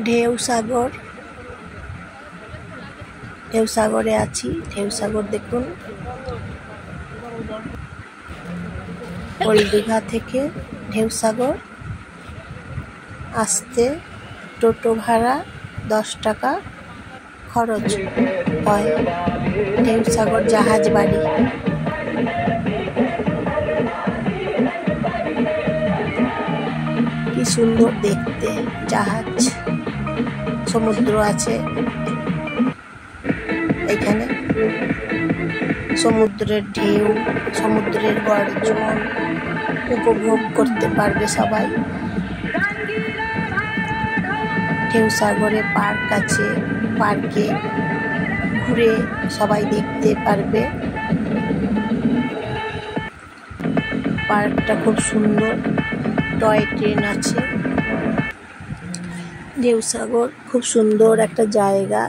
ঢেউসাগর, ঢেউসাগরে আছি। ঢেউসাগর দেখুন, ওল্ড দীঘা থেকে ঢেউসাগর আসতে টোটো ভাড়া 10 টাকা খরচ হয়। ঢেউসাগর জাহাজ বাড়ি। কি সুন্দর দেখতে জাহাজ, সমুদ্র আছে এখানে। সমুদ্রের ঢেউ, সমুদ্রের গর্জন উপভোগ করতে পারবে সবাই। ঢেউসাগরে পার্ক আছে, পার্কে ঘুরে সবাই দেখতে পারবে। পার্কটা খুব সুন্দর, টয় ট্রেন আছে। ঢেউসাগর খুব সুন্দর একটা জায়গা।